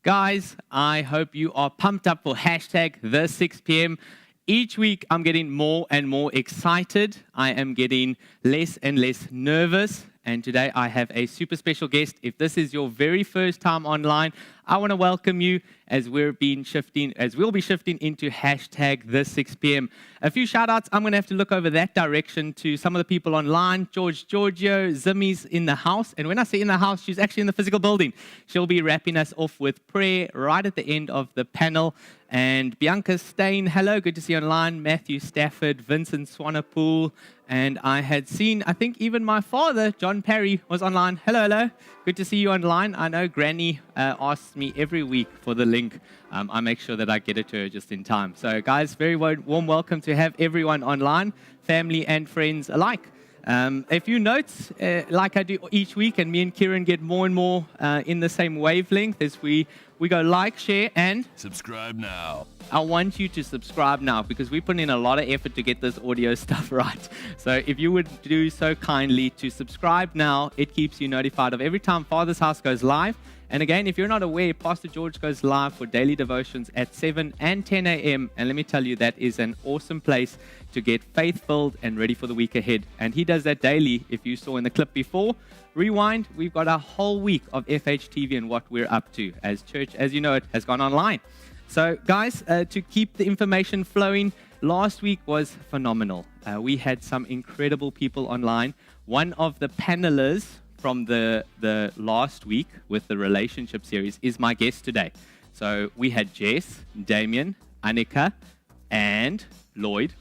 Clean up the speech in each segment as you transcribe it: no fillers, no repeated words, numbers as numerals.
Guys, I hope you are pumped up for hashtag the 6 p.m. Each week, I'm getting more and more excited. I am getting less and less nervous. And today, I have a super special guest. If this is your very first time online, I want to welcome you as we'll be shifting into hashtag the 6 p.m. A few shout outs. I'm going to have to look over that direction to some of the people online. Giorgio, Zimmy's in the house. And when I say in the house, she's actually in the physical building. She'll be wrapping us off with prayer right at the end of the panel. And Bianca Stain, hello, good to see you online. Matthew Stafford, Vincent Swanepoel. And I had seen, I think even my father, John Parry, was online. Hello, hello. Good to see you online. I know Granny asks me every week for the link. I make sure that I get it to her just in time. So, guys, very warm welcome to have everyone online, family and friends alike. A few notes, like I do each week, and me and Kieran get more and more in the same wavelength as we go like, share, and subscribe now. I want you to subscribe now because we put in a lot of effort to get this audio stuff right. So if you would do so kindly to subscribe now, it keeps you notified of every time Father's House goes live. And again, if you're not aware, Pastor George goes live for daily devotions at 7 and 10 a.m. And let me tell you, that is an awesome place to get faith-filled and ready for the week ahead. And he does that daily. If you saw in the clip before, rewind, we've got a whole week of FHTV and what we're up to as church, as you know, it has gone online. So guys, to keep the information flowing, last week was phenomenal. We had some incredible people online. One of the panelists from the last week with the relationship series is my guest today. So we had Jess, Damien, Annika, and Lloyd.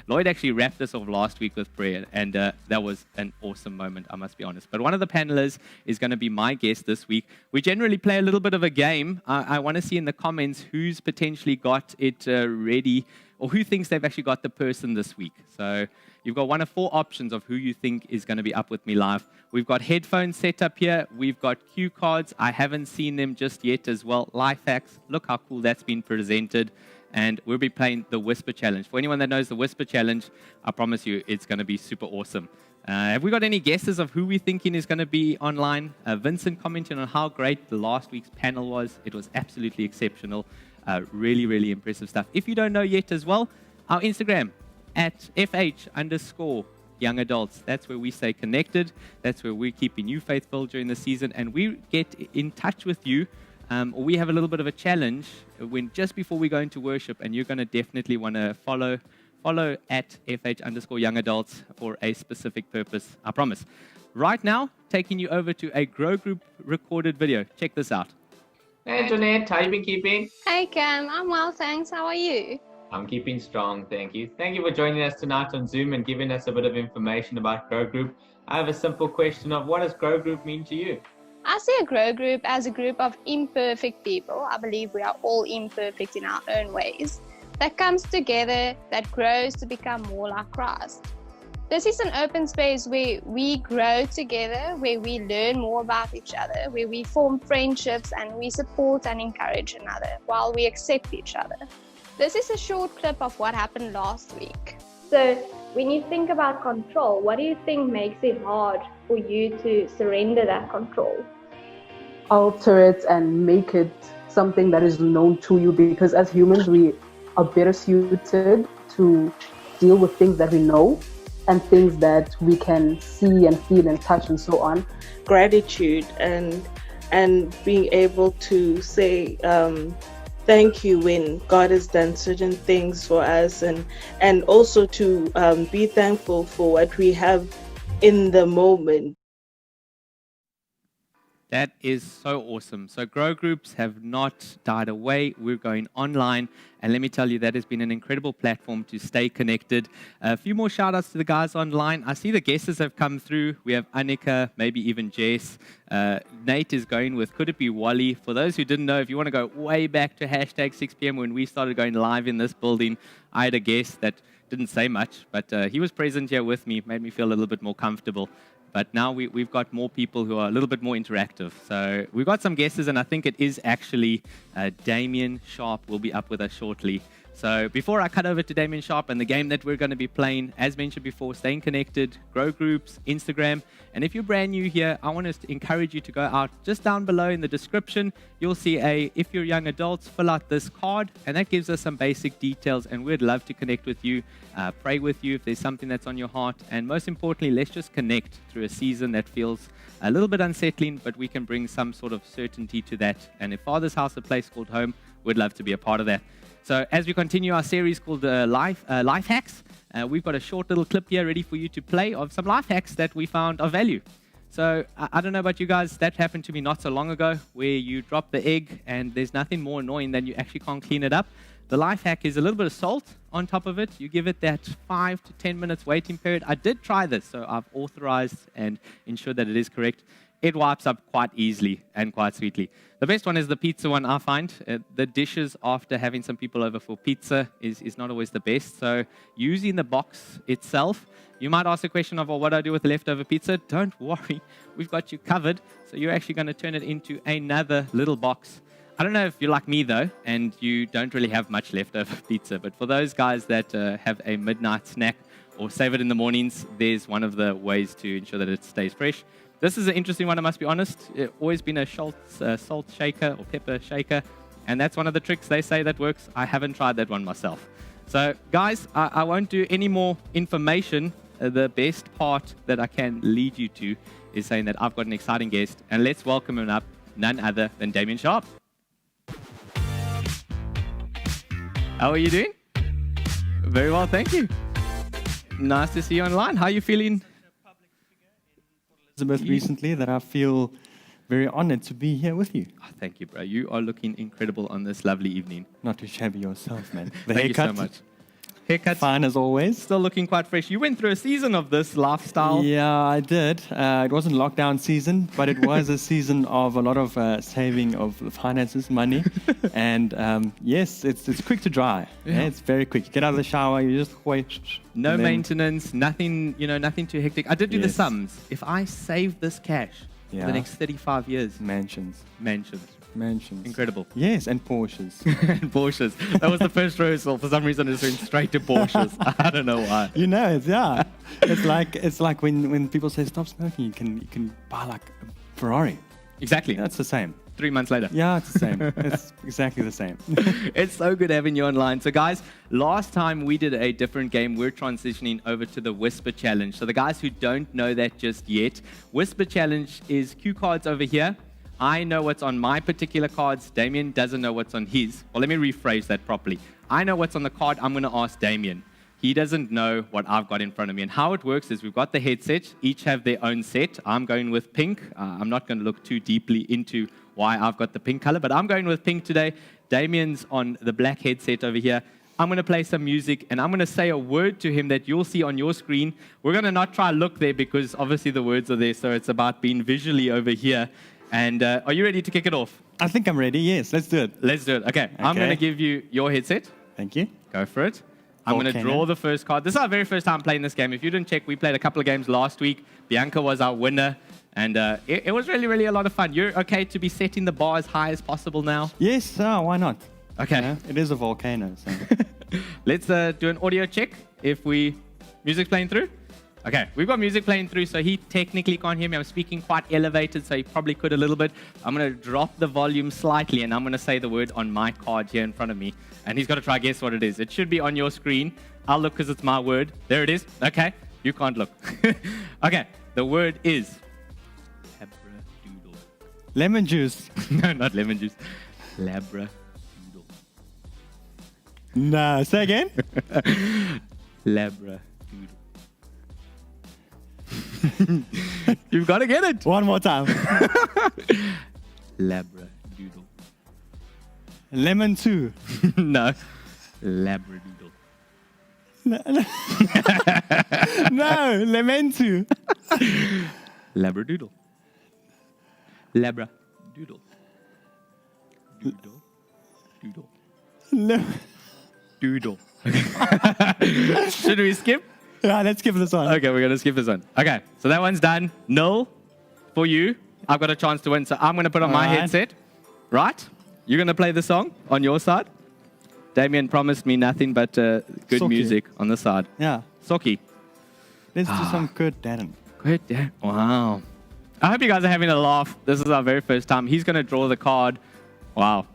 Lloyd actually wrapped us off last week with prayer, and that was an awesome moment, I must be honest. But one of the panelists is going to be my guest this week. We generally play a little bit of a game. I want to see in the comments who's potentially got it ready, or who thinks they've actually got the person this week. So you've got one of 4 options of who you think is going to be up with me live. We've got headphones set up here. We've got cue cards. I haven't seen them just yet as well. Life hacks. Look how cool that's been presented. And we'll be playing the Whisper Challenge. For anyone that knows the Whisper Challenge, I promise you it's going to be super awesome. Have we got any guesses of who we're thinking is going to be online? Vincent commented on how great the last week's panel was. It was absolutely exceptional. Really, really impressive stuff. If you don't know yet as well, our Instagram, at FH_young adults. That's where we stay connected. That's where we're keeping you faithful during the season. And we get in touch with you. Or we have a little bit of a challenge when just before we go into worship, and you're going to definitely want to follow at FH_young adults for a specific purpose, I promise. Right now, taking you over to a Grow Group recorded video. Check this out. Hey, Jeanette, how you been keeping? Hey, Cam. I'm well, thanks. How are you? I'm keeping strong, thank you. Thank you for joining us tonight on Zoom and giving us a bit of information about Grow Group. I have a simple question of what does Grow Group mean to you? I see a Grow Group as a group of imperfect people. I believe we are all imperfect in our own ways. That comes together, that grows to become more like Christ. This is an open space where we grow together, where we learn more about each other, where we form friendships and we support and encourage another while we accept each other. This is a short clip of what happened last week. So when you think about control, what do you think makes it hard for you to surrender that control? Alter it and make it something that is known to you, because as humans we are better suited to deal with things that we know and things that we can see and feel and touch and so on. Gratitude and being able to say thank you when God has done certain things for us, and also to be thankful for what we have in the moment. That is so awesome. So Grow Groups have not died away. We're going online. And let me tell you, that has been an incredible platform to stay connected. A few more shout outs to the guys online. I see the guesses have come through. We have Annika, maybe even Jess. Nate is going with, could it be Wally? For those who didn't know, if you want to go way back to hashtag 6 p.m. when we started going live in this building, I had a guest that didn't say much, but he was present here with me, made me feel a little bit more comfortable. But now we've got more people who are a little bit more interactive. So we've got some guesses, and I think it is actually Damien Sharp will be up with us shortly. So before I cut over to Damien Sharp and the game that we're going to be playing, as mentioned before, staying connected, grow groups, Instagram. And if you're brand new here, I want to encourage you to go out just down below in the description. You'll see if you're young adults, fill out this card, and that gives us some basic details. And we'd love to connect with you, pray with you if there's something that's on your heart. And most importantly, let's just connect through a season that feels a little bit unsettling, but we can bring some sort of certainty to that. And if Father's House, a place called home, we'd love to be a part of that. So as we continue our series called Life Hacks, we've got a short little clip here ready for you to play of some life hacks that we found of value. So I don't know about you guys, that happened to me not so long ago, where you drop the egg and there's nothing more annoying than you actually can't clean it up. The life hack is a little bit of salt on top of it. You give it that 5 to 10 minutes waiting period. I did try this, so I've authorized and ensured that it is correct. It wipes up quite easily and quite sweetly. The best one is the pizza one, I find. The dishes after having some people over for pizza is not always the best. So using the box itself, you might ask the question of, well, what do I do with leftover pizza? Don't worry, we've got you covered. So you're actually going to turn it into another little box. I don't know if you're like me, though, and you don't really have much leftover pizza. But for those guys that have a midnight snack or save it in the mornings, there's one of the ways to ensure that it stays fresh. This is an interesting one, I must be honest. It's always been a salt shaker or pepper shaker, and that's one of the tricks they say that works. I haven't tried that one myself. So, guys, I won't do any more information. The best part that I can lead you to is saying that I've got an exciting guest, and let's welcome him up, none other than Damien Sharp. How are you doing? Very well, thank you. Nice to see you online. How are you feeling? Elizabeth recently that I feel very honored to be here with you. Oh, thank you, bro. You are looking incredible on this lovely evening. Not too shabby yourself, man. The Thank haircut, you so much. Haircut's fine as always. still looking quite fresh. You went through a season of this lifestyle. Yeah, I did. It wasn't lockdown season, but it was a season of a lot of saving of finances, money. And yes, it's quick to dry. Yeah. It's very quick. You get out of the shower, you just wait. No maintenance, nothing, nothing too hectic. I did do the sums. If I save this cash for the next 35 years. Mansions. Incredible. Yes, and Porsches. And Porsches. That was the first rehearsal. For some reason, it's went straight to Porsches. I don't know why. It's like when people say stop smoking, you can buy like a Ferrari. Exactly. That's the same. 3 months later. Yeah, it's the same. It's exactly the same. It's so good having you online. So guys, last time we did a different game. We're transitioning over to the Whisper Challenge. So the guys who don't know that just yet, Whisper Challenge is cue cards over here. I know what's on my particular cards. Damien doesn't know what's on his. Well, let me rephrase that properly. I know what's on the card. I'm going to ask Damien. He doesn't know what I've got in front of me. And how it works is we've got the headset. Each have their own set. I'm going with pink. I'm not going to look too deeply into why I've got the pink color, but I'm going with pink today. Damien's on the black headset over here. I'm going to play some music, and I'm going to say a word to him that you'll see on your screen. We're going to not try to look there because obviously the words are there, so it's about being visually over here. And are you ready to kick it off? I think I'm ready. Yes, let's do it. Let's do it. Okay. I'm going to give you your headset. Thank you. Go for it. I'm going to draw the first card. This is our very first time playing this game. If you didn't check, we played a couple of games last week. Bianca was our winner. And it was really, really a lot of fun. You're okay to be setting the bar as high as possible now? Yes, why not? Okay. It is a volcano. So. Let's do an audio check. Music's playing through? Okay, we've got music playing through, so he technically can't hear me. I'm speaking quite elevated, so he probably could a little bit. I'm going to drop the volume slightly, and I'm going to say the word on my card here in front of me. And he's got to try guess what it is. It should be on your screen. I'll look because it's my word. There it is. Okay, you can't look. Okay, the word is... Lemon juice. No, not lemon juice. Labradoodle. No, say again. Labradoodle. You've got to get it. One more time. Labradoodle. Lemon 2. No. Labradoodle. No, lemon 2. Labradoodle. Labradoodle. Doodle. Doodle. Doodle. Should we skip? Yeah, let's skip this one. Okay, we're going to skip this one. Okay, so that one's done. Null for you. I've got a chance to win, so I'm going to put on my headset. Right? You're going to play the song on your side. Damien promised me nothing but good Socky. music on the side. Yeah. Socky. Let's do some Kurt Darren. Good. Yeah. Wow. I hope you guys are having a laugh. This is our very first time. He's going to draw the card. Wow.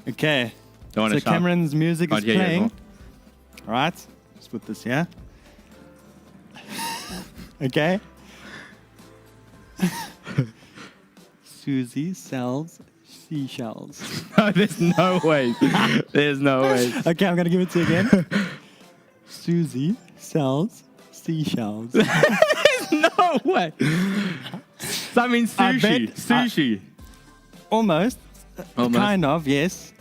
Okay. Don't want So to shout. Cameron's music Can't is hear you playing. anymore. All right. Let's put this here. Okay. Susie sells seashells. No, there's no way. There's no way. Okay, I'm going to give it to you again. Susie sells seashells. No way. So I mean I sushi. bet- Sushi. Almost. Almost. Kind of, yes.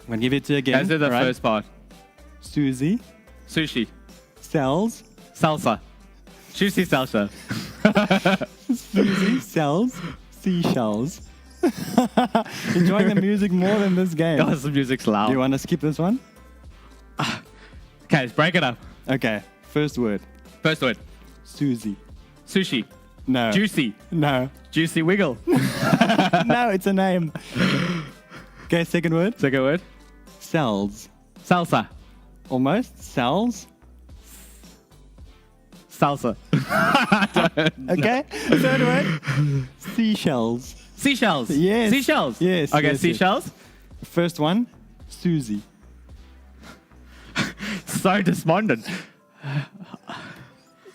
I'm going to give it to you again. That's the All right. first part. Susie Sushi. sells. Salsa. Sushi salsa. Susie sells seashells. Enjoying the music more than this game. God, the music's Do you loud. want to skip this one? Okay, let's break it up. Okay. First word. First word. Susie. Sushi. No. Juicy. No. Juicy wiggle. No, it's a name. Okay, second word. Second word. Sells. Salsa. Almost. Sells. Salsa. Okay. Third word. Seashells. Seashells. Yes. Seashells. Yes, Okay, yes, yes. seashells. First one. Susie. So despondent.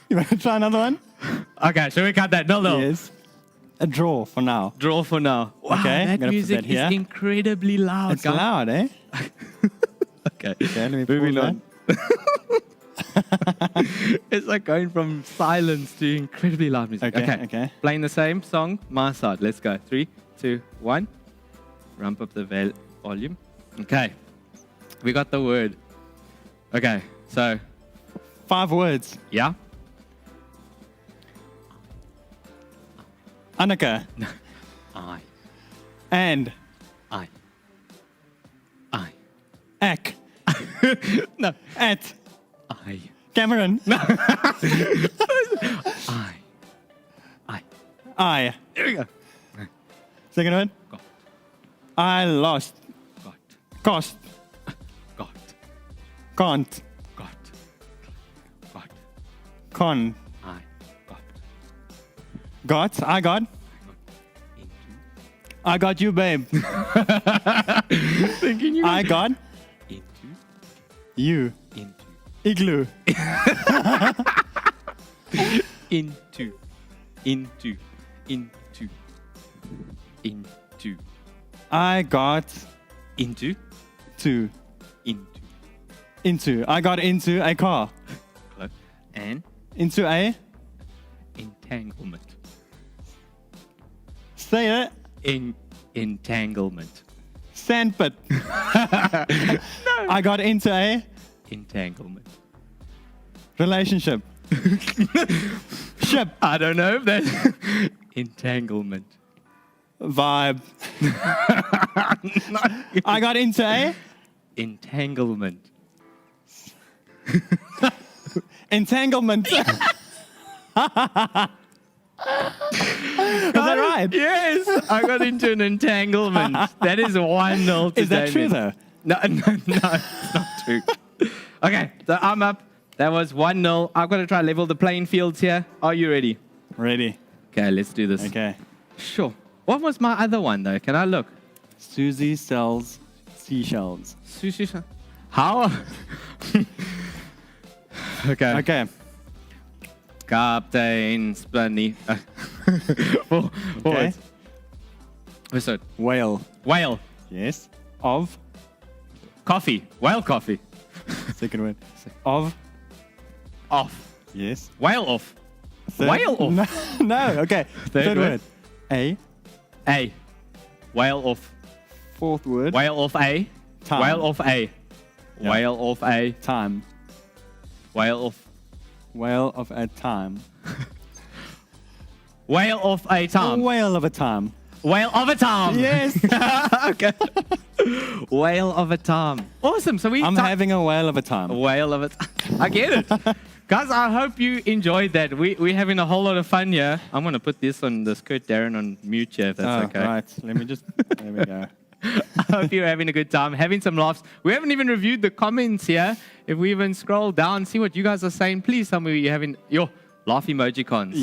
You want to try another one? Okay, should we cut that? No. Yes. A draw for now. Draw for now. Wow, Okay, that gonna put music that here. is incredibly loud. It's guys. loud, eh? Okay. Okay, let me Moving pause on. It's like going from silence to incredibly loud music. Okay, okay. Playing the same song, my side. Let's go. 3, 2, 1. Ramp up the volume. Okay. We got the word. Okay, so, 5 words. yeah. Annika. I. And. I. Ak. No. At. I. Cameron. I. I. There we go. Second word. Got. I lost. Got. Cost. Got. Can't. Got. Got. Con. I. Got. Got. I got. Into. I got you, babe. Thinking you. I got Into. you. Into. Igloo. Into. Into. I got Into. to. Into. Into. I got into a car. Close. And Into a. entanglement. Say it. Entanglement. Sandpit. I got into a Entanglement. relationship. Ship. I don't know if that's entanglement. Vibe. I got into a Entanglement. entanglement. Is that right? Yes, I got into an entanglement. That is 1-0 to Is that true Damien. though? No, it's not true. Okay, so I'm up. That was 1-0. I've got to try level the playing fields here. Are you ready? Ready. Okay, let's do this. Okay. Sure. What was my other one though? Can I look? Susie sells seashells. Sushi. How? Okay. Okay. Captain Spinny. Four Okay. words. What's that? Whale. Whale. Yes. Of. Coffee. Whale coffee. Second word. Of. Off. Yes. Whale off. Third- Whale off. No. No. Okay. Third word. A. A. Whale off. Fourth word. Whale off A. Time. Whale off A. Yeah. Whale off A. Time. Whale off. Whale of a time. Whale off a A time. whale of a time. Whale of a time. Yes. Okay. Whale of a time. Awesome. So we I'm ti- having a whale of a time. whale of a time. I get it. Guys, I hope you enjoyed that. We're having a whole lot of fun here. I'm going to put this on this Kurt Darren on mute here if that's okay. Right. Let me just. There we go. Hope you're having a good time, having some laughs. We haven't even reviewed the comments here. If we even scroll down, see what you guys are saying, please tell me you're having your laugh emoji cons.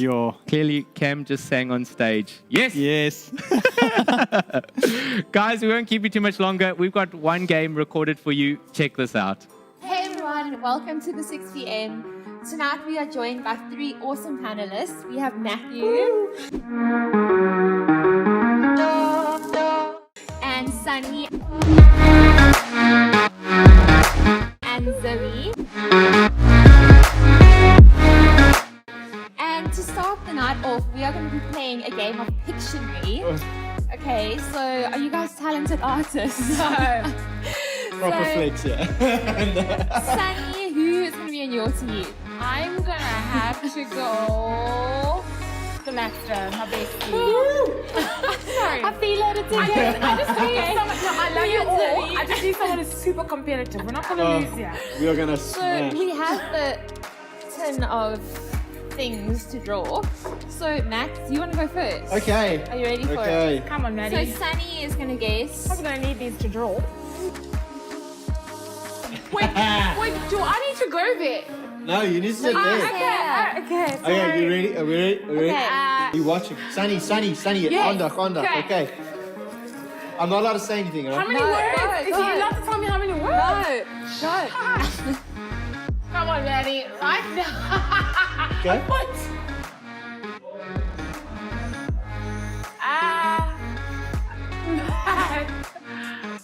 Clearly, Cam just sang on stage. Yes. Yes. Guys, we won't keep you too much longer. We've got one game recorded for you. Check this out. Hey everyone, welcome to the 6 p.m. Tonight we are joined by 3 awesome panelists. We have Matthew and Sunny and Zoe. And to start the night off, we are going to be playing a game of Pictionary. Okay, so are you guys talented artists? No. Proper flex, yeah. Sunny, who is going to be on your team? I'm gonna have to go the Leicester, my bestie. Sorry. I feel it again. I just need someone. No, I love you all. I just need someone who's super competitive. We're not gonna lose here. We are gonna So smash. we have the tin of things to draw. So Max, you want to go first? Okay. Are you ready for Okay. it? Come on, So Maddie. Sunny is going to guess. I'm gonna need these to draw. Wait, do I need to go there? No, you need to sit there. Yeah. Okay. Okay, you ready? Are we ready? Are we ready? Okay. You watching? Sunny, Yes. Honda. Okay. Okay. I'm not allowed to say anything, How right? many No, words? go, Is go. he allowed to tell me how many words? No. Go. Come on, Maddie. Right now. Okay. What?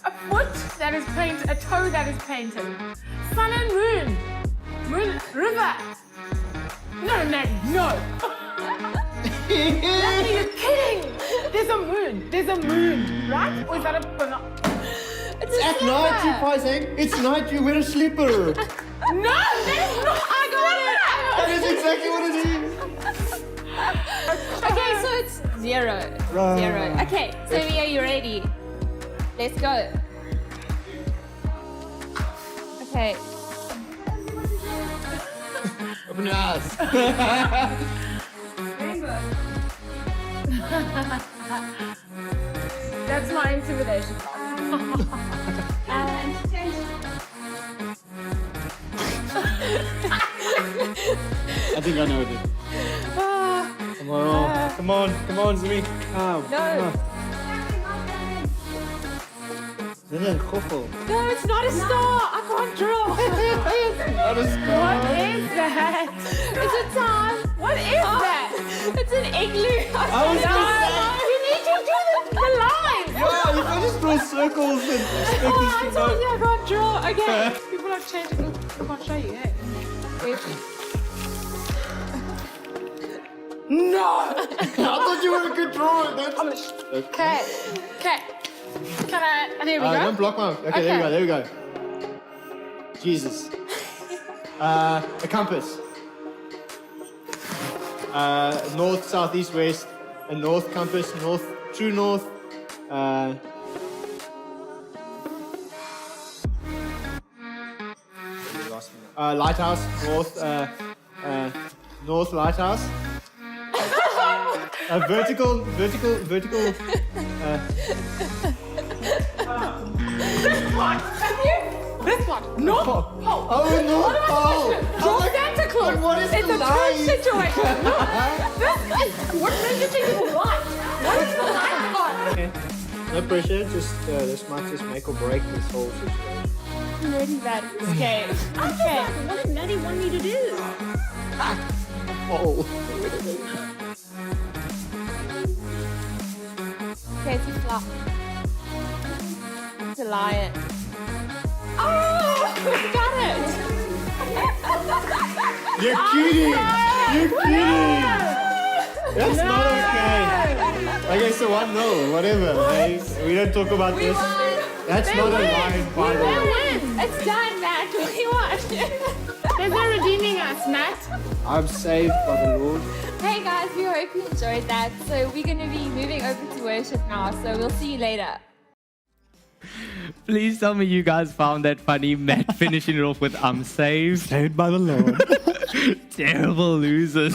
A foot that is painted, a toe that is painted. Sun and moon. Moon, river. No, Maddie, no. Maddie, you're kidding. There's a moon. There's a moon, right? Or is that a It's a At slipper. night, you Paisang. It's night, you wear a slipper. No, that's not. I got That is exactly what it is. Okay, so it's 0. Right. 0. Okay, Zoe, are you ready? Let's go. Okay. Open your eyes. That's my intimidation. I think I know it. Come on, Zumi. Come No. No, it's not a star. I can't draw. Not a star. What is that? It's a time. What is that? It's an igloo. I was gonna say. You need to do the lines. Yeah, you can just draw circles and expect Oh, this I to told go. you I can't draw. Okay. People are changing. Look, I can't show you. Hey. Wait. No. I thought you were a good drawer. That's... Okay. Okay. Can I? There we go. Don't block my... Okay, there we go. Jesus. A compass. North, south, east, west. A north compass. North. True north. Lighthouse. North lighthouse. Vertical. This one. No. Oh, North Pole. Draw Santa Claus. What is It's the a line? twin situation. No. This is what made you think it was light. What is the light on? Okay. No pressure. Just this might just make or break this whole situation. I'm ready, Maddie. Okay. Okay. What did Maddie want me to do? Oh. Okay, it's a flop. It's a lion. Oh, we got it. You're kidding! You're kidding! That's not okay. Okay, so 1-0, whatever. Hey, we don't talk about this. That's They not win. a line, by the They way. win. It's done, Matt. We won. There's no redeeming us, Matt. I'm saved by the Lord. Hey guys, we hope you enjoyed that. So we're going to be moving over to worship now. So we'll see you later. Please tell me you guys found that funny, Matt finishing it off with I'm saved. Saved by the Lord. terrible losers.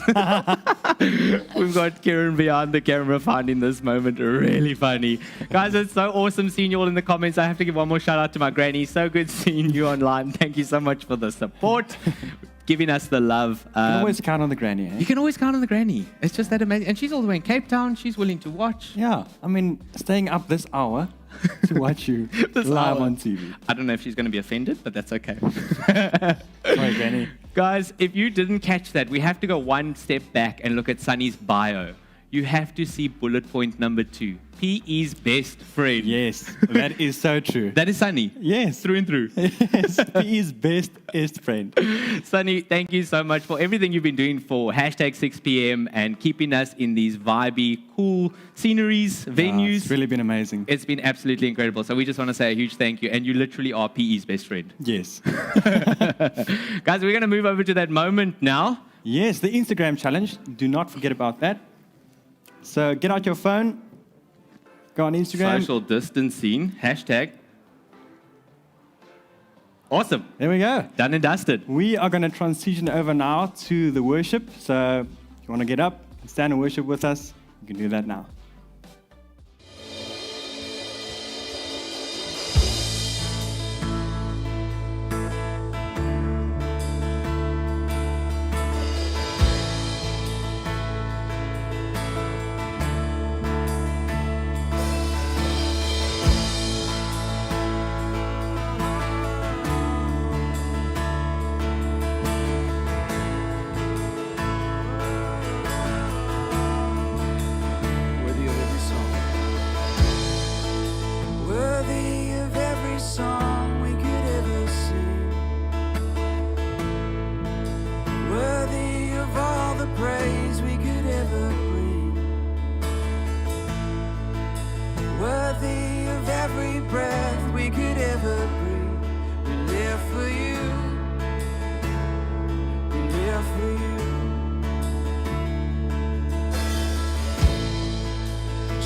We've got Kieran behind the camera finding this moment really funny. Guys, it's so awesome seeing you all in the comments. I have to give one more shout out to my granny. So good seeing you online. Thank you so much for the support, giving us the love. You can always count on the granny. Eh? You can always count on the granny. It's just that amazing. And she's all the way in Cape Town. She's willing to watch. Yeah, I mean, staying up this hour to watch you live on TV. I don't know if she's going to be offended, but that's okay. Sorry, granny. Guys, if you didn't catch that, we have to go one step back and look at Sunny's bio. You have to see bullet point number 2. PE's best friend. Yes, that is so true. That is Sunny. Yes. Through and through. Yes, PE's best friend. Sunny, thank you so much for everything you've been doing for hashtag 6pm and keeping us in these vibey, cool sceneries, venues. It's really been amazing. It's been absolutely incredible. So we just want to say a huge thank you. And you literally are PE's best friend. Yes. Guys, we're going to move over to that moment now. Yes, the Instagram challenge. Do not forget about that. So get out your phone. Go on Instagram. Social distancing, hashtag. Awesome. There we go. Done and dusted. We are going to transition over now to the worship. So if you want to get up and stand and worship with us, you can do that now.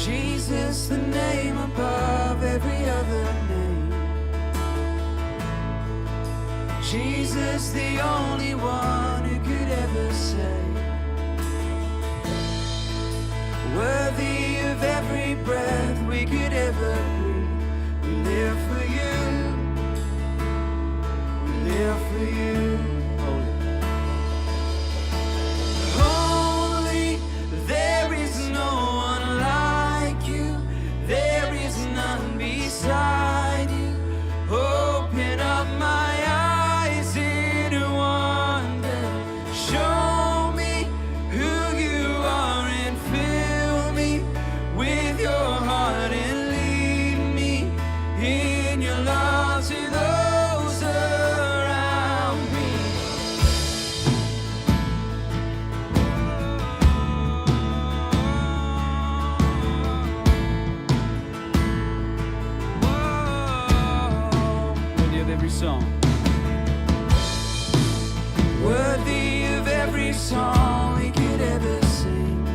Jesus, the name above every other name. Jesus, the only one who could ever save. Worthy of every breath we could ever breathe. We live for you. We live for you. Holy, there is no one like you. There is none beside you. Open up my eyes in wonder. Show me who you are and fill me with your heart and lead me in your love to those around me. Worthy of every song. Worthy of every song we could ever sing.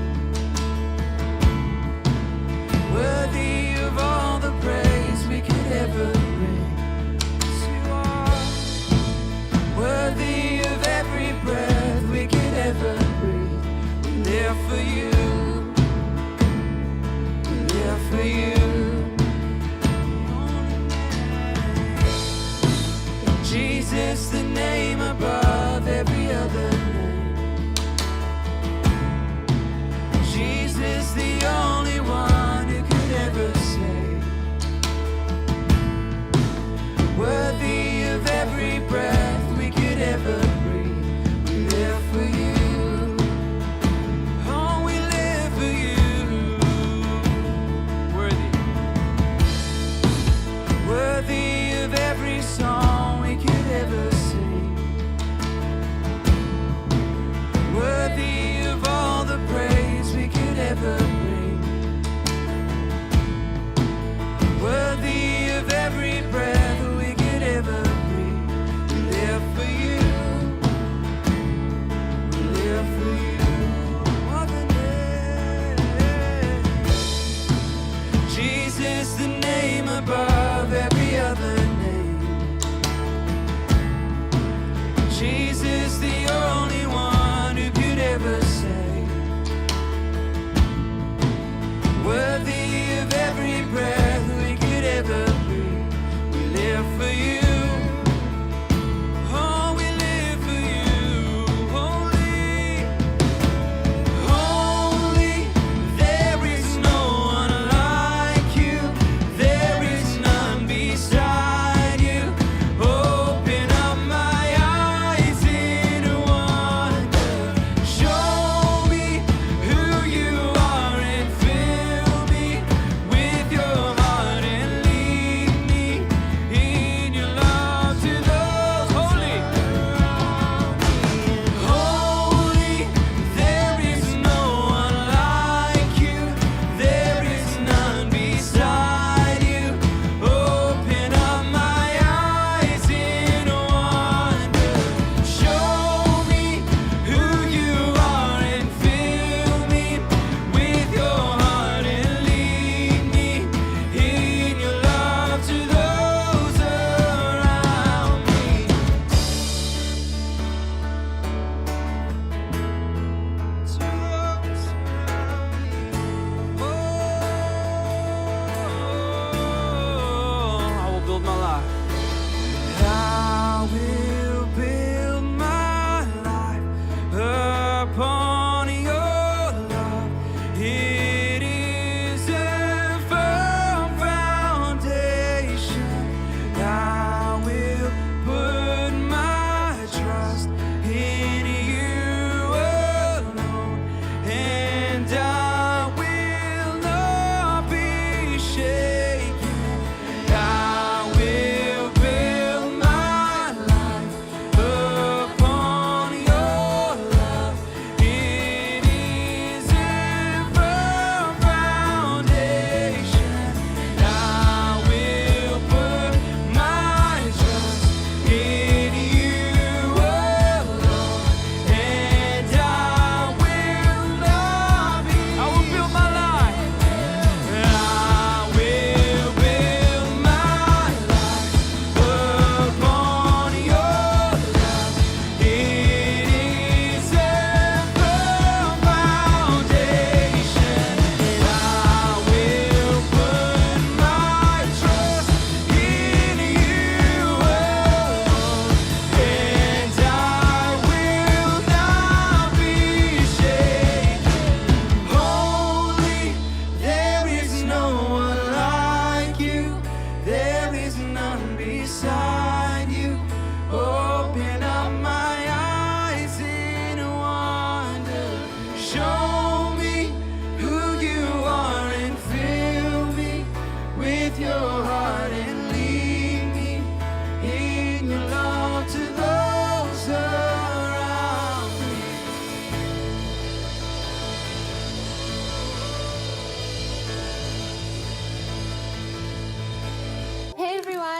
Worthy of all the praise we could ever bring. Yes, you are. Worthy of every breath we could ever breathe. We live for you. We live for you. Jesus, the name above every other name.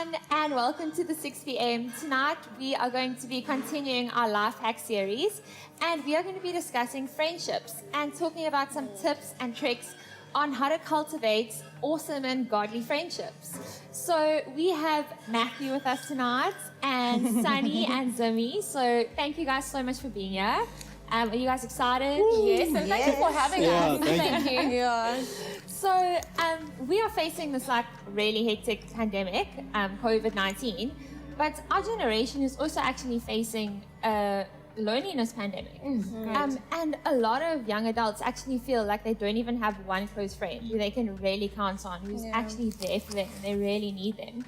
everyone, and welcome to the 6 p.m. Tonight, we are going to be continuing our Life Hack series, and we are going to be discussing friendships and talking about some tips and tricks on how to cultivate awesome and godly friendships. So we have Matthew with us tonight, and Sunny and Zimmy. So thank you guys so much for being here. Are you guys excited? Yes, and thank you for having us. Thank you. Yeah. So we are facing this like really hectic pandemic, COVID-19, but our generation is also actually facing a loneliness pandemic. And a lot of young adults actually feel like they don't even have one close friend who they can really count on, who's actually there for them and they really need them.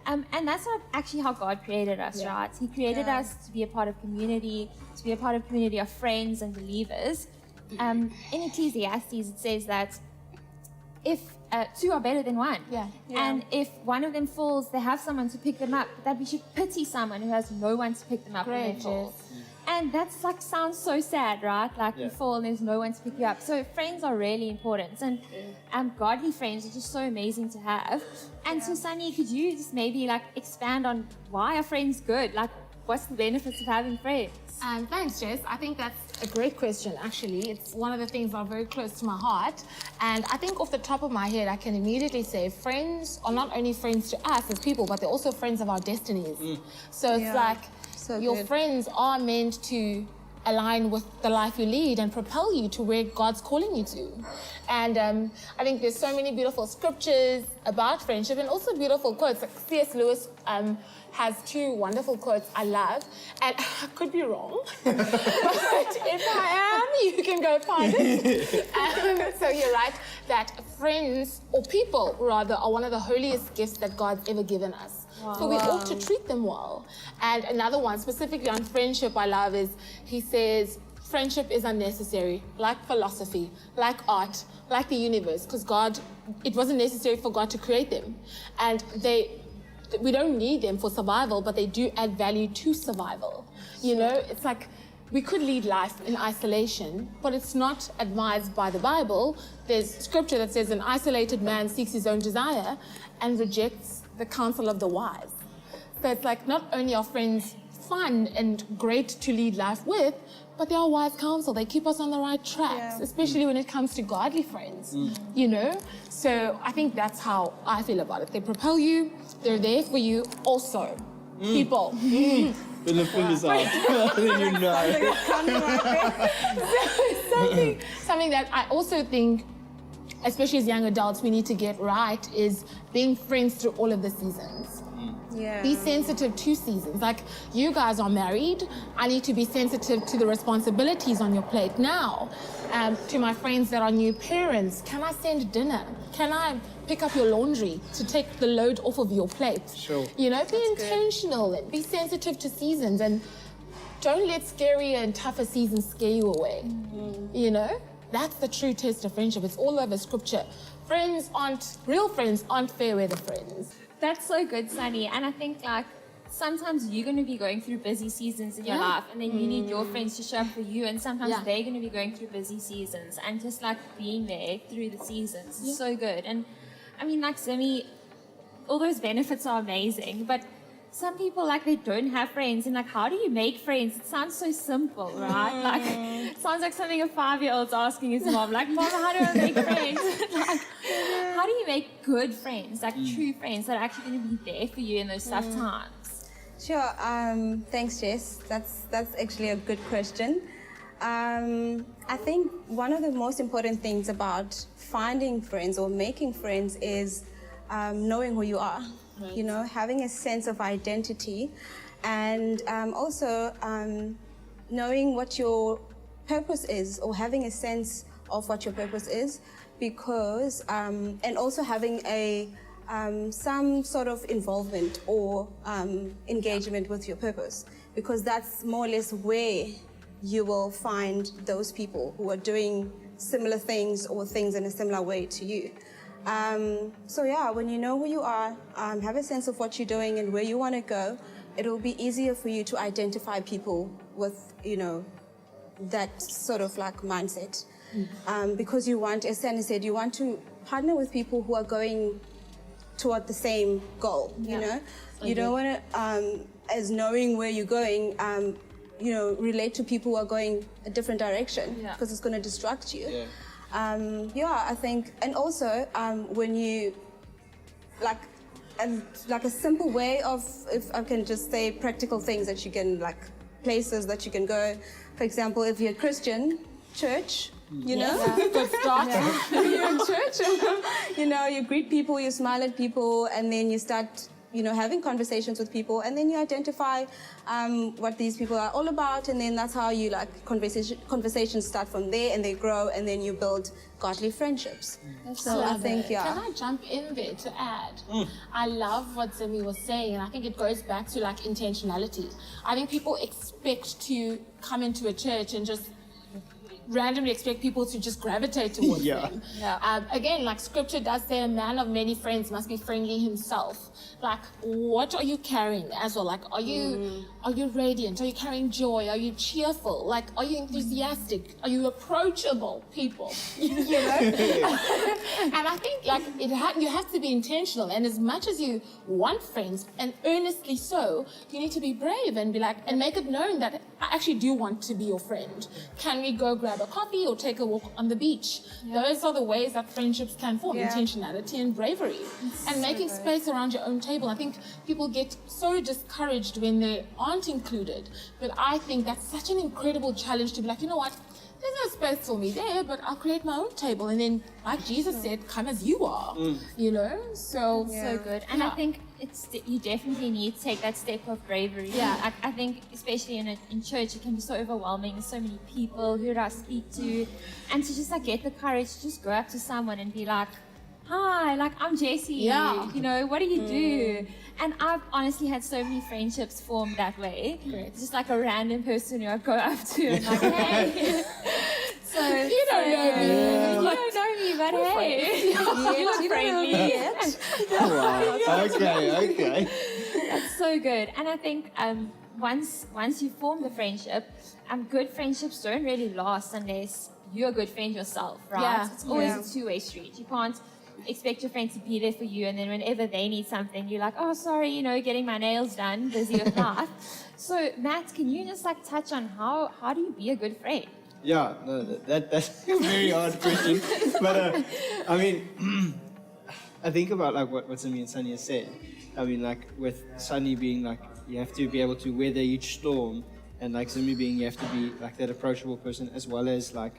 And that's not actually how God created us, right? He created us to be a part of community, to be a part of community of friends and believers. In Ecclesiastes, it says that if two are better than one, and if one of them falls, they have someone to pick them up, that we should pity someone who has no one to pick them up when they fall. And that's like sounds so sad, right? Like you fall and there's no one to pick you up. So friends are really important, and godly friends are just so amazing to have. And so Sunny, could you just maybe like expand on why are friends good? Like, what's the benefits of having friends? Thanks, Jess. I think that's a great question, actually. It's one of the things that are very close to my heart. And I think off the top of my head, I can immediately say friends are not only friends to us as people, but they're also friends of our destinies. So it's like your friends are meant to align with the life you lead and propel you to where God's calling you to. And I think there's so many beautiful scriptures about friendship and also beautiful quotes. Like C.S. Lewis has two wonderful quotes I love, and I could be wrong, but if I am, you can go find it. So you're right that friends, or people rather, are one of the holiest gifts that God's ever given us. So we ought to treat them well. And another one, specifically on friendship, I love is, he says, friendship is unnecessary, like philosophy, like art, like the universe, because it wasn't necessary for God to create them. And we don't need them for survival, but they do add value to survival. You know, it's like we could lead life in isolation, but it's not advised by the Bible. There's scripture that says an isolated man seeks his own desire and rejects the counsel of the wise. So it's like not only are friends fun and great to lead life with, but they are wise counsel. They keep us on the right tracks, especially when it comes to godly friends, you know? So I think that's how I feel about it. They propel you, they're there for you also. People. When the fingers out, then you know. Something that I also think, especially as young adults, we need to get right is being friends through all of the seasons. Be sensitive to seasons. Like, you guys are married. I need to be sensitive to the responsibilities on your plate now. To my friends that are new parents, can I send dinner? Can I pick up your laundry to take the load off of your plate? Sure. You know, be intentional and be sensitive to seasons, and don't let scarier and tougher seasons scare you away. You know, that's the true test of friendship. It's all over scripture. Real friends aren't fair weather friends. That's so good, Sunny. And I think like sometimes you're going to be going through busy seasons in your life, and then you need your friends to show up for you, and sometimes they're going to be going through busy seasons, and just like being there through the seasons is so good. And I mean, like Zimmy, all those benefits are amazing, but some people like they don't have friends, and like how do you make friends? It sounds so simple, right? Like it sounds like something a 5-year-old's asking his mom, like, Mom, how do I make friends? Like, how do you make good friends, like true friends that are actually going to be there for you in those tough times? Sure. Thanks, Jess. That's actually a good question. I think one of the most important things about finding friends or making friends is knowing who you are. You know, having a sense of identity, and also knowing what your purpose is, or having a sense of what your purpose is, because and also having some sort of involvement or engagement with your purpose, because that's more or less where you will find those people who are doing similar things or things in a similar way to you. So yeah, when you know who you are, have a sense of what you're doing and where you want to go, it'll be easier for you to identify people with, you know, that sort of like mindset. Because you want, as Sandy said, you want to partner with people who are going toward the same goal, you know? You don't want to, as knowing where you're going, you know, relate to people who are going a different direction because it's going to distract you. I think, and also when you, like a simple way of, if I can just say practical things that you can, like places that you can go. For example, if you're a Christian, church, you know, good start. you're in church, you know, you greet people, you smile at people, and then you start, you know, having conversations with people, and then you identify what these people are all about, and then that's how you, like, conversations start from there, and they grow, and then you build godly friendships. So I think, Can I jump in there to add? I love what Zimi was saying, and I think it goes back to, like, intentionality. I think people expect to come into a church and just randomly expect people to just gravitate towards them. Again, like scripture does say, a man of many friends must be friendly himself. Like, what are you carrying as well? Like, are you radiant? Are you carrying joy? Are you cheerful? Like, are you enthusiastic? Are you approachable people? You know? And I think, like, you have to be intentional. And as much as you want friends, and earnestly so, you need to be brave and be like, and make it known that I actually do want to be your friend. Can we go grab a coffee or take a walk on the beach? Those are the ways that friendships can form, intentionality and bravery. And making space around your own table. I think people get so discouraged when they aren't included. But I think that's such an incredible challenge to be like, you know what? There's no space for me there, but I'll create my own table. And then, like Jesus said, come as you are, you know? So good. And I think you definitely need to take that step of bravery. I think especially in church, it can be so overwhelming. There's so many people who I speak to. And to just, like, get the courage to just go up to someone and be like, hi, like, I'm Jessie. You know, what do you do? And I've honestly had so many friendships formed that way. It's just like a random person who I go up to and like, hey. So you don't know me. You don't know me, but hey. You're friendly. Wow. Okay. That's so good. And I think once you form the friendship, good friendships don't really last unless you're a good friend yourself, right? It's always a two-way street. You can't expect your friend to be there for you, and then whenever they need something, you're like, oh, sorry, you know, getting my nails done, busy with life. So, Matt, can you just, like, touch on how do you be a good friend? Yeah, no, that's a very hard question. But, I mean, I think about, like, what Simi and Sunny has said. I mean, like, with Sunny being, like, you have to be able to weather each storm, and, like, Simi being, you have to be, like, that approachable person, as well as, like,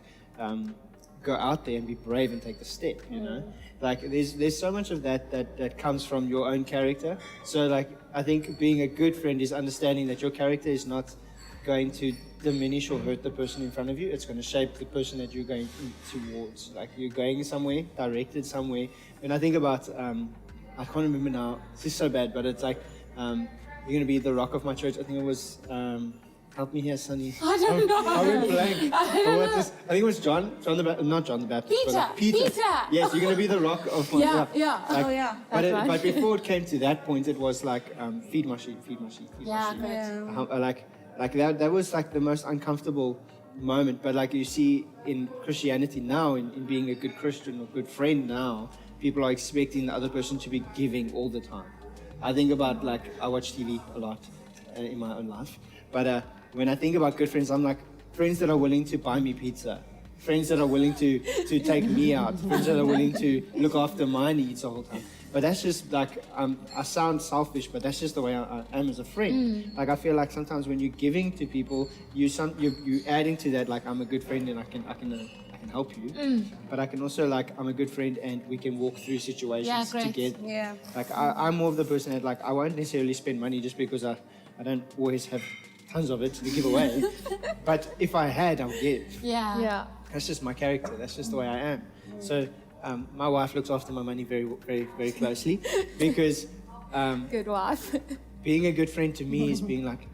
go out there and be brave and take the step, you know? Like, there's so much of that comes from your own character. So, like, I think being a good friend is understanding that your character is not going to diminish or hurt the person in front of you. It's going to shape the person that you're going towards. Like, you're going somewhere, directed somewhere. When I think about, I can't remember now, this is so bad, but it's like, you're going to be the rock of my church. I think it was, help me here, Sunny. I don't know. I went blank. I think it was not John the Baptist. Peter. Yes, you're going to be the rock of my... Yeah. But before it came to that point, it was like, feed my sheep. Like that was like the most uncomfortable moment. But like you see in Christianity now, in being a good Christian or good friend now, people are expecting the other person to be giving all the time. I think about, like, I watch TV a lot in my own life. But when I think about good friends, I'm like, friends that are willing to buy me pizza, friends that are willing to take me out, friends that are willing to look after my needs the whole time. But that's just like, I sound selfish, but that's just the way I am as a friend. Like, I feel like sometimes when you're giving to people, you're adding to that, like, I'm a good friend and I can help you. But I can also, like, I'm a good friend and we can walk through situations together. Like, I'm more of the person that, like, I won't necessarily spend money just because I don't always have tons of it to give away. But if I had, I would give. That's just my character. That's just the way I am. So my wife looks after my money very, very, very closely because Good wife. being a good friend to me is being like,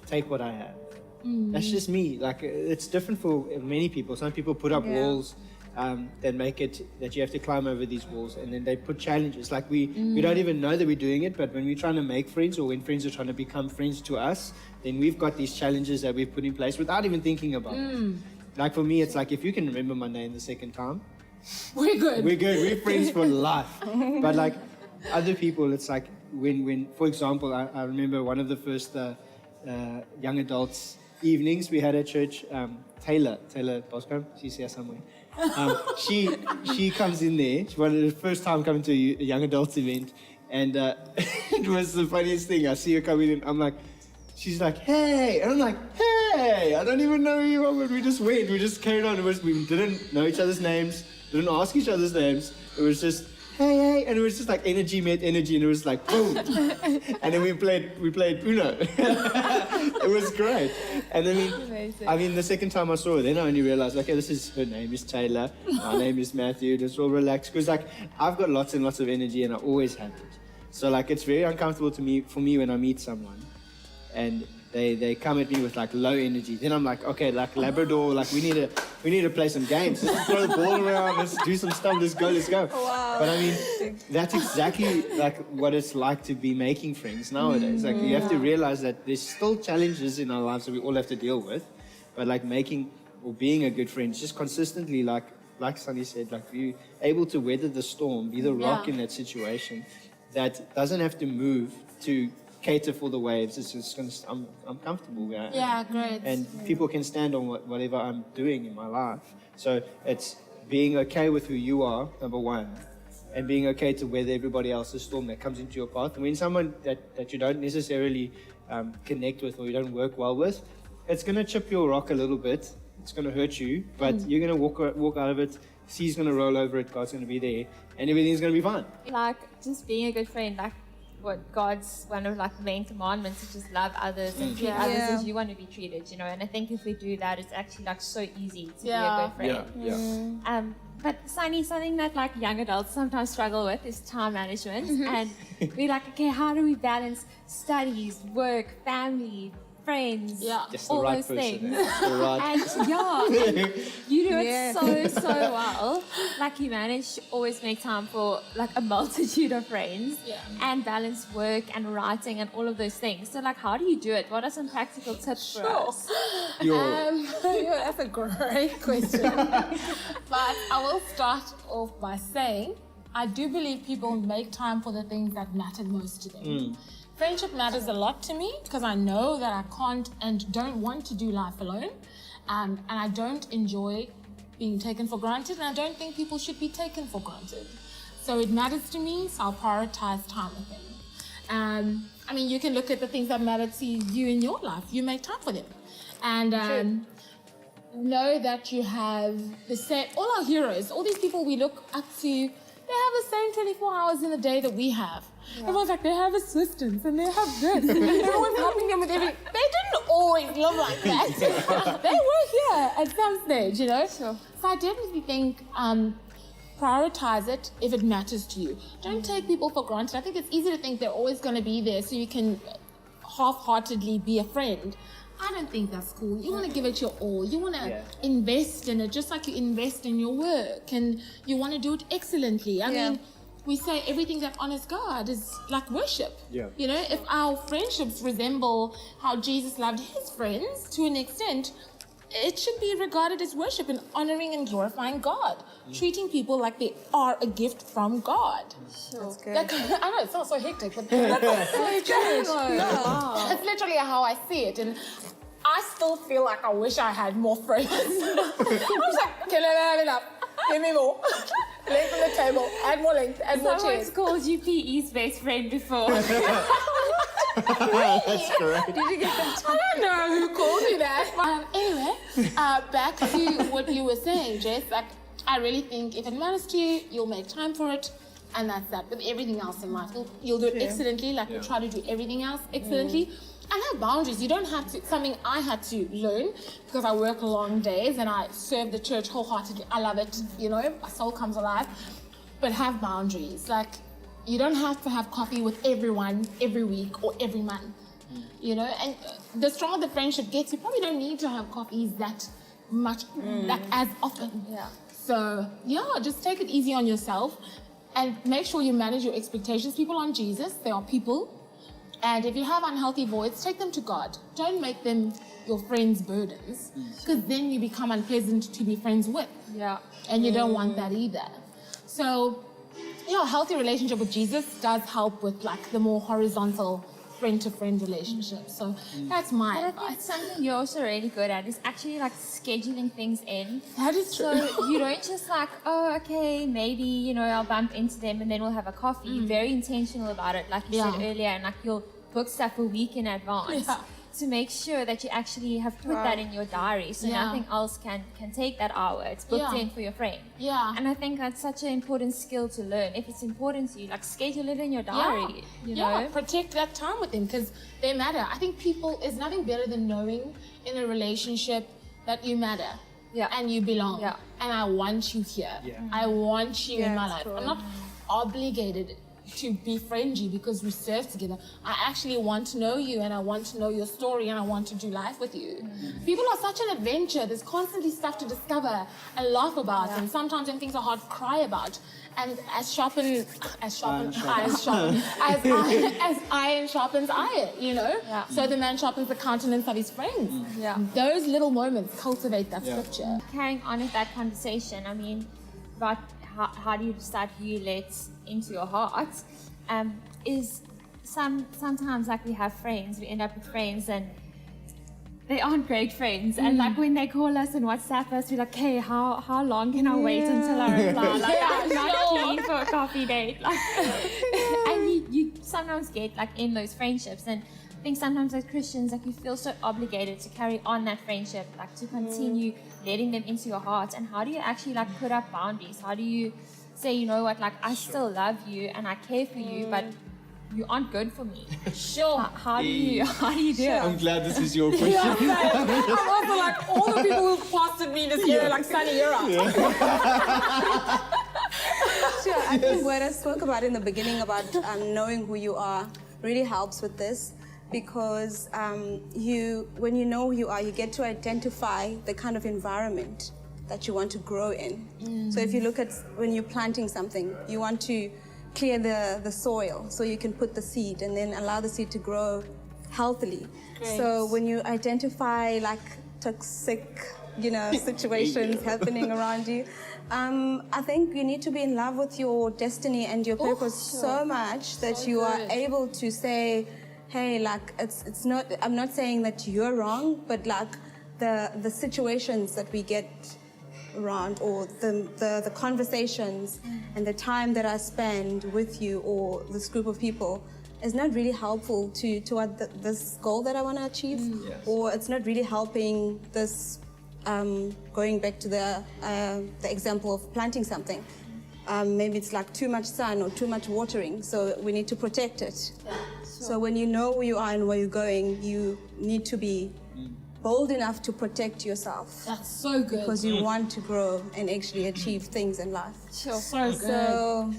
take what I have. That's just me. Like, it's different for many people. Some people put up walls that make it that you have to climb over these walls, and then they put challenges. Like, we don't even know that we're doing it, but when we're trying to make friends, or when friends are trying to become friends to us, then we've got these challenges that we've put in place without even thinking about it. Like, for me, it's like, if you can remember my name the second time, we're good. We're friends for life. But like, other people, it's like when for example, I remember one of the first young adults evenings we had at church. Taylor Boscombe, she's here somewhere. She comes in there. She wanted the first time coming to a young adults event, and it was the funniest thing. I see her coming in. I'm like, she's like, hey, and I'm like, hey, I don't even know who you are, but we just went. We just carried on. We didn't know each other's names. Didn't ask each other's names. It was just hey, and it was just like energy met energy, and it was like boom. And then we played Uno. It was great. And I mean, the second time I saw her, then I only realized, okay, her name is Taylor, my name is Matthew. Just all relaxed, because like I've got lots and lots of energy, and I always have it. So like it's very uncomfortable for me when I meet someone, and they come at me with like low energy. Then I'm like, okay, like Labrador, like we need to play some games. Let's throw the ball around. Let's do some stuff. Let's go. Wow. But I mean, that's exactly like what it's like to be making friends nowadays. Like you have to realize that there's still challenges in our lives that we all have to deal with. But like making or being a good friend, just consistently, like Sunny said, like be able to weather the storm, be the rock in that situation that doesn't have to move to cater for the waves. It's just I'm comfortable. Yeah, great. And people can stand on whatever I'm doing in my life. So it's being okay with who you are, number one, and being okay to weather everybody else's storm that comes into your path. And when someone that you don't necessarily connect with or you don't work well with, it's going to chip your rock a little bit. It's going to hurt you, but you're going to walk out of it. Sea's going to roll over it. God's going to be there, and everything's going to be fine. Like just being a good friend, like what God's one of like the main commandments is just love others and treat others as you want to be treated, you know. And I think if we do that, it's actually like so easy to be a good friend. But Sunny, something that like young adults sometimes struggle with is time management. And we're like, okay, how do we balance studies, work, family, friends, all those things? And you do it so well. Like you manage to always make time for like a multitude of friends and balance work and writing and all of those things. So like, how do you do it? What are some practical tips for us? That's a great question. But I will start off by saying, I do believe people make time for the things that matter most to them. Friendship matters a lot to me because I know that I can't and don't want to do life alone. And I don't enjoy being taken for granted, and I don't think people should be taken for granted. So it matters to me, so I'll prioritize time with them. I mean, you can look at the things that matter to you in your life. You make time for them. And know that you have the same, all our heroes, all these people we look up to, they have the same 24 hours in a day that we have. Everyone's like, they have assistants and they have this. Everyone's helping them with everything. They didn't always live like that. They were here at some stage, you know? So I definitely think prioritize it if it matters to you. Don't take people for granted. I think it's easy to think they're always going to be there so you can half-heartedly be a friend. I don't think that's cool. You want to give it your all. You want to invest in it just like you invest in your work, and you want to do it excellently. I mean, we say everything that honors God is like worship. You know, if our friendships resemble how Jesus loved his friends to an extent, it should be regarded as worship and honoring and glorifying God, treating people like they are a gift from God. That's good. Like, I know it sounds so hectic, but that's so true. That's literally how I see it, and I still feel like I wish I had more friends. I was like, okay, let me have enough. Give me more. Length on the table. Add more length. Add more chairs. Someone's called you PE's best friend before. That's correct. Did you get that? I don't know who called me that. Anyway, back to what you were saying, Jess. Like, I really think if it matters to you, you'll make time for it, and that's that. With everything else in life, you'll do it excellently. Like we try to do everything else excellently. And have boundaries. You don't have to. Something I had to learn because I work long days and I serve the church wholeheartedly. I love it. You know, my soul comes alive. But have boundaries. Like, you don't have to have coffee with everyone every week or every month. You know, and the stronger the friendship gets, you probably don't need to have coffees that much, like as often. So just take it easy on yourself and make sure you manage your expectations. People aren't Jesus. They are people. And if you have unhealthy voids, take them to God. Don't make them your friends' burdens, because then you become unpleasant to be friends with. And you don't want that either. So a healthy relationship with Jesus does help with like the more horizontal friend-to-friend relationship. So that's my But I advice. think something you're also really good at is actually like scheduling things in. That is true. So you don't just like, oh, okay, maybe, I'll bump into them and then we'll have a coffee. You're very intentional about it, like you said earlier, and like you'll book stuff a week in advance. To make sure that you actually have put that in your diary, so nothing else can take that hour. It's booked in for your friend. And I think that's such an important skill to learn. If it's important to you, like schedule it in your diary. You know, protect that time with them because they matter. I think there's nothing better than knowing in a relationship that you matter. And you belong. And I want you here. I want you in my life. I'm not obligated to befriend you because we serve together. I actually want to know you and I want to know your story and I want to do life with you. People are such an adventure. There's constantly stuff to discover and laugh about, and sometimes when things are hard, cry about. And as iron sharpens iron, so the man sharpens the countenance of his friends. Those little moments cultivate that scripture. Carrying on with that conversation, I mean, about how do you decide who you let into your heart, is sometimes like we have friends, we end up with friends and they aren't great friends, and like when they call us and WhatsApp us, we're like, hey, how long can I wait until I reply? Like I'm not keen for a coffee date. Like, and you sometimes get like in those friendships, and I think sometimes as Christians, like you feel so obligated to carry on that friendship, like to continue letting them into your heart. And how do you actually like put up boundaries? How do you say, you know what, like I still love you and I care for you, but you aren't good for me. How do you do it? I'm glad this is your question. I'm also like, all the people who fasted me this year, like, Sunny, you're up. Sure, I think what I spoke about in the beginning about knowing who you are really helps with this, because when you know who you are, you get to identify the kind of environment that you want to grow in. So if you look at when you're planting something, you want to clear the soil so you can put the seed and then allow the seed to grow healthily. Great. So when you identify like toxic, situations happening around you, I think you need to be in love with your destiny and your purpose so much that you are able to say, hey, like it's not, I'm not saying that you're wrong, but like the situations that we get around, or the conversations and the time that I spend with you or this group of people is not really helpful to this goal that I want to achieve, or it's not really helping this, going back to the example of planting something. Maybe it's like too much sun or too much watering, so we need to protect it. So when you know where you are and where you're going, you need to be bold enough to protect yourself. That's so good. Because you want to grow and actually achieve things in life. Sure. So good. So,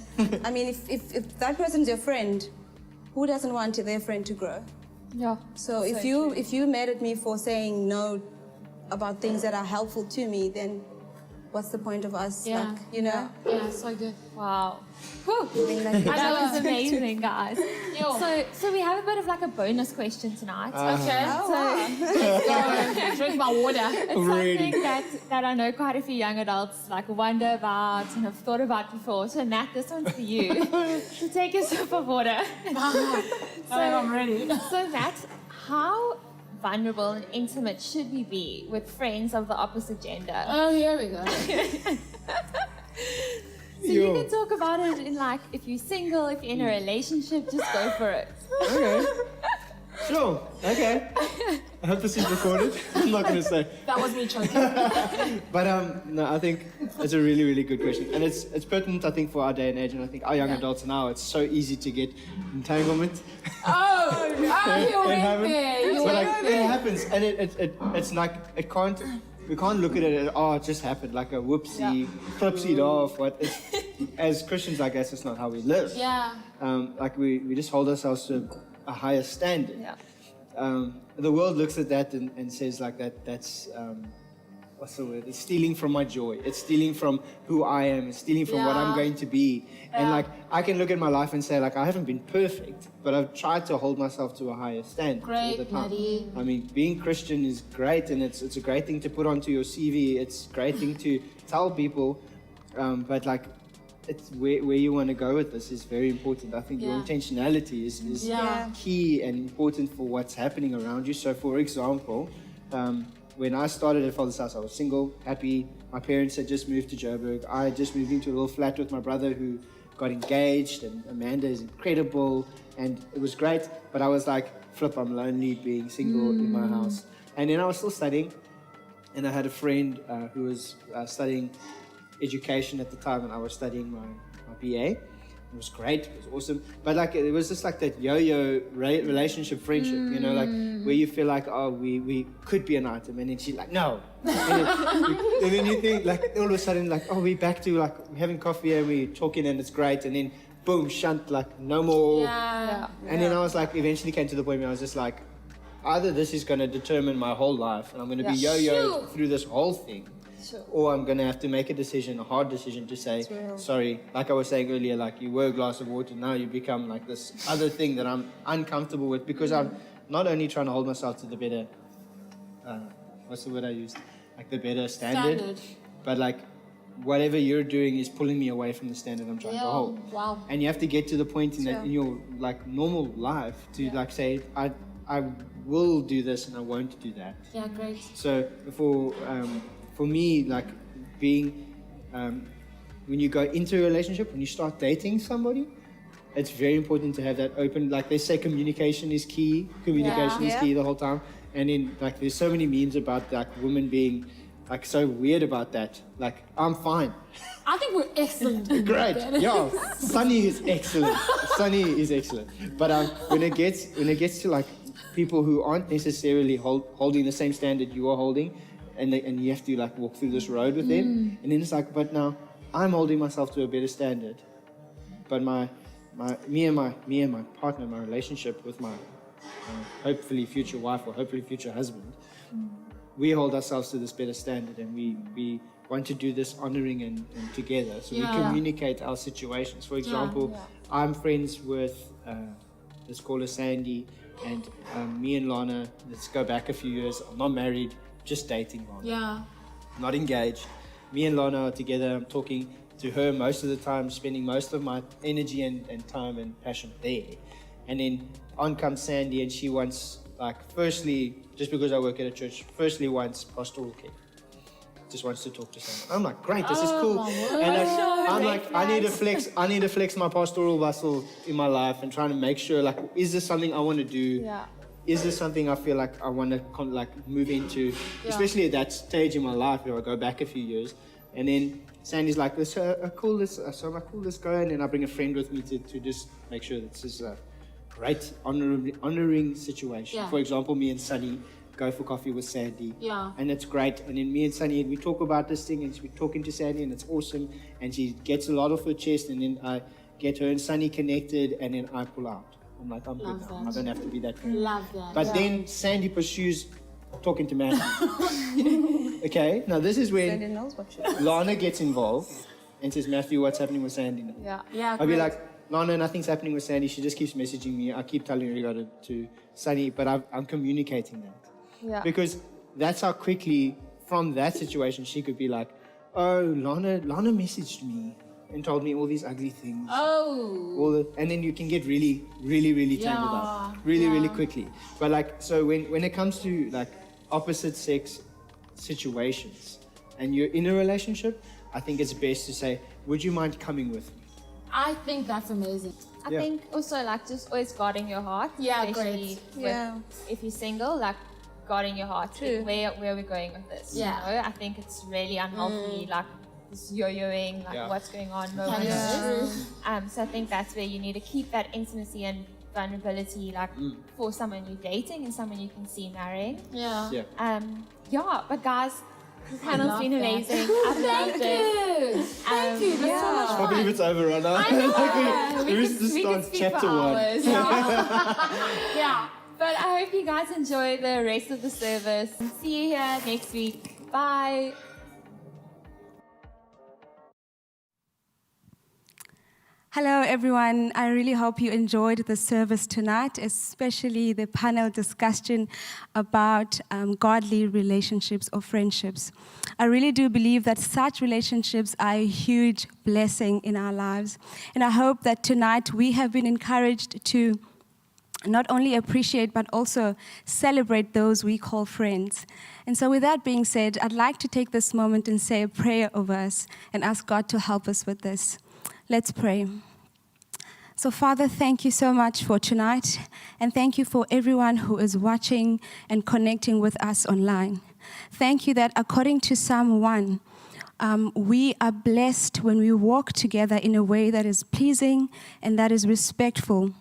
I mean, if that person's your friend, who doesn't want their friend to grow? Yeah. So if you mad at me for saying no about things that are helpful to me, then what's the point of us? Yeah. Like, Yeah, so good. Wow. That was amazing, guys. So we have a bit of like a bonus question tonight. Okay. Drink my water. It's something that I know quite a few young adults like wonder about and have thought about before. So Nat, this one's for you. So take a sip of water. I'm ready. So Nat, how vulnerable and intimate should we be with friends of the opposite gender? Oh, here we go. So you can talk about it in like, if you're single, if you're in a relationship, just go for it. Okay. Sure. Okay. I hope this is recorded. I'm not going to say. That was me choking. But no, I think it's a really, really good question, and it's pertinent, I think, for our day and age, and I think our young adults now, it's so easy to get entanglement. You went there. You But like, went it there. happens, and it's like we can't look at it as, oh, it just happened, like a whoopsie, flipsy it off. As Christians, I guess it's not how we live. Yeah. Like we just hold ourselves to a higher standard. Yeah. The world looks at that and says like that's what's the word? It's stealing from my joy. It's stealing from who I am. It's stealing from what I'm going to be. And like I can look at my life and say like I haven't been perfect, but I've tried to hold myself to a higher standard all the time. Maddie. I mean, being Christian is great, and it's a great thing to put onto your CV. It's a great thing to tell people, but like it's where you want to go with this is very important. I think your intentionality is key and important for what's happening around you. So, for example, when I started at Father's House, I was single, happy. My parents had just moved to Joburg. I had just moved into a little flat with my brother who got engaged, and Amanda is incredible, and it was great. But I was like, flip, I'm lonely being single in my house. And then I was still studying, and I had a friend who was studying education at the time, and I was studying my BA. It was great, it was awesome, but like it was just like that yo-yo relationship friendship, you know, like where you feel like, oh, we could be an item, and then she's like, no, and then you think like all of a sudden like, oh, we're back to like having coffee and we're talking and it's great, and then boom, shunt, like no more. And then I was like, eventually came to the point where I was just like, either this is going to determine my whole life and I'm going to be yo-yo through this whole thing, or I'm going to have to make a decision, a hard decision to say, sorry, like I was saying earlier, like you were a glass of water, now you become like this other thing that I'm uncomfortable with, because I'm not only trying to hold myself to the better, what's the word I used? Like the better standard. But like whatever you're doing is pulling me away from the standard I'm trying to hold. Wow. And you have to get to the point in your like normal life to like say, I will do this and I won't do that. Yeah, great. So for me, like being, when you go into a relationship, when you start dating somebody, it's very important to have that open, like they say communication is key. Communication is key the whole time. And then like there's so many memes about like women being like so weird about that. Like, I'm fine. I think we're excellent. Great. Yeah. Sunny is excellent. Sunny is excellent. But when it gets to like people who aren't necessarily holding the same standard you are holding, and you have to like walk through this road with them, and then it's like, but now I'm holding myself to a better standard. But me and my partner, my relationship with my hopefully future wife or hopefully future husband, we hold ourselves to this better standard, and we want to do this honoring and together. So we communicate our situations. For example, I'm friends with, let's call her Sandy, and me and Lana, let's go back a few years. I'm not married, just dating Lana. Yeah. Not engaged. Me and Lana are together. I'm talking to her most of the time, spending most of my energy and time and passion there. And then on comes Sandy, and she wants, like, firstly, just because I work at a church, firstly wants pastoral care. Just wants to talk to someone. I'm like, great, this is cool. And I'm like, I need to flex my pastoral muscle in my life and trying to make sure, like, is this something I want to do? Yeah. Is this something I feel like I want to move into? Yeah. Especially at that stage in my life where I go back a few years. And then Sandy's like, let's cool, let's go. And then I bring a friend with me to just make sure that this is a great honoring situation. Yeah. For example, me and Sunny go for coffee with Sandy. Yeah. And it's great. And then me and Sunny, we talk about this thing, and we're talking to Sandy, and it's awesome. And she gets a lot off her chest, and then I get her and Sunny connected, and then I pull out. I'm like, I'm good now. I don't have to be that friend. Love that. But then Sandy pursues talking to Matthew. Okay, now this is when Lana gets involved and says, Matthew, what's happening with Sandy now? Yeah. Yeah. I'll be like, Lana, nothing's happening with Sandy. She just keeps messaging me. I keep telling her to Sunny, but I'm communicating that. Yeah. Because that's how quickly from that situation she could be like, oh, Lana messaged me and told me all these ugly things. Oh. And then you can get really, really, really tangled up. Really quickly. But like, so when it comes to like opposite sex situations and you're in a relationship, I think it's best to say, would you mind coming with me? I think that's amazing. I think also like just always guarding your heart. Yeah, great. If you're single, like guarding your heart. True. Where are we going with this? Yeah. You know? I think it's really unhealthy, like this yo-yoing, like what's going on, no one knows. So I think that's where you need to keep that intimacy and vulnerability, like for someone you're dating and someone you can see marrying. Yeah. But guys, this panel's been amazing. I've loved it. Thank you. That's so much I believe it's over right now. I know. We can start chapter 1. Yeah. But I hope you guys enjoy the rest of the service. See you here next week. Bye. Hello, everyone. I really hope you enjoyed the service tonight, especially the panel discussion about godly relationships or friendships. I really do believe that such relationships are a huge blessing in our lives. And I hope that tonight we have been encouraged to not only appreciate, but also celebrate those we call friends. And so with that being said, I'd like to take this moment and say a prayer over us and ask God to help us with this. Let's pray. So Father, thank you so much for tonight, and thank you for everyone who is watching and connecting with us online. Thank you that according to Psalm 1, we are blessed when we walk together in a way that is pleasing and that is respectful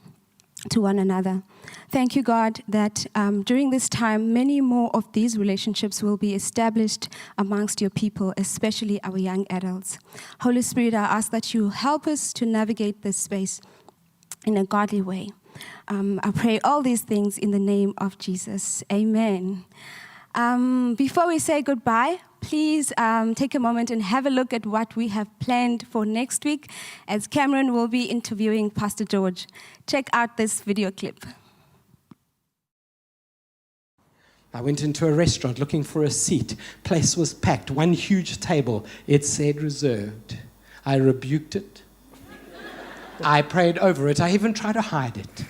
to one another. Thank you, God, that during this time, many more of these relationships will be established amongst your people, especially our young adults. Holy Spirit, I ask that you help us to navigate this space in a godly way. I pray all these things in the name of Jesus. Amen. Before we say goodbye, please take a moment and have a look at what we have planned for next week, as Cameron will be interviewing Pastor George. Check out this video clip. I went into a restaurant looking for a seat. Place was packed, one huge table. It said reserved. I rebuked it. I prayed over it. I even tried to hide it.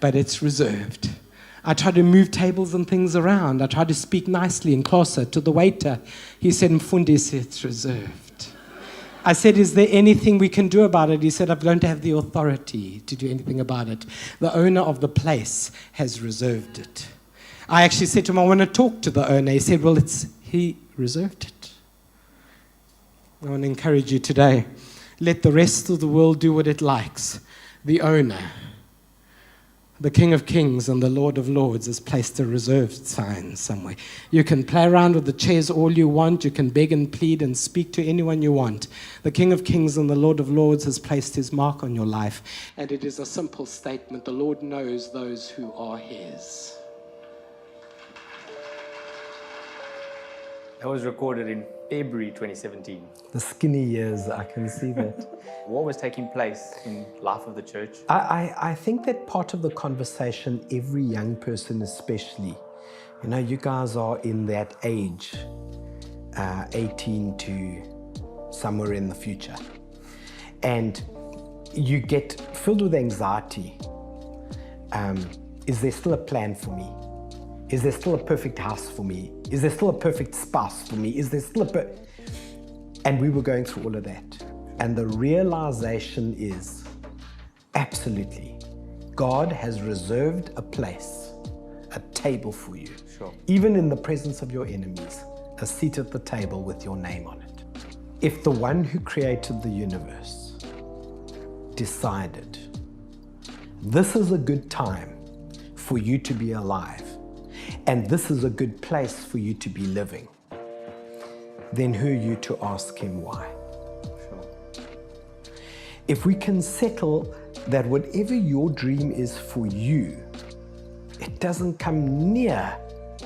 But it's reserved. I tried to move tables and things around. I tried to speak nicely and closer to the waiter. He said, Mfundisi, it's reserved. I said, is there anything we can do about it? He said, I don't have the authority to do anything about it. The owner of the place has reserved it. I actually said to him, I want to talk to the owner. He said, well, he reserved it. I want to encourage you today. Let the rest of the world do what it likes. The owner, the King of Kings and the Lord of Lords, has placed a reserved sign somewhere. You can play around with the chairs all you want. You can beg and plead and speak to anyone you want. The King of Kings and the Lord of Lords has placed his mark on your life. And it is a simple statement. The Lord knows those who are his. That was recorded in February 2017. The skinny years, I can see that. What was taking place in life of the church? I think that part of the conversation, every young person especially, you guys are in that age, 18 to somewhere in the future. And you get filled with anxiety. Is there still a plan for me? Is there still a perfect house for me? Is there still a perfect spouse for me? Is there still And we were going through all of that. And the realization is, absolutely, God has reserved a place, a table for you. Sure. Even in the presence of your enemies, a seat at the table with your name on it. If the one who created the universe decided, this is a good time for you to be alive, and this is a good place for you to be living, then who are you to ask him why? Sure. If we can settle that whatever your dream is for you, it doesn't come near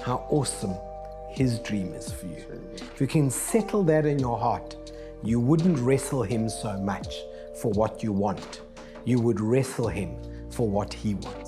how awesome his dream is for you. If you can settle that in your heart, you wouldn't wrestle him so much for what you want. You would wrestle him for what he wants.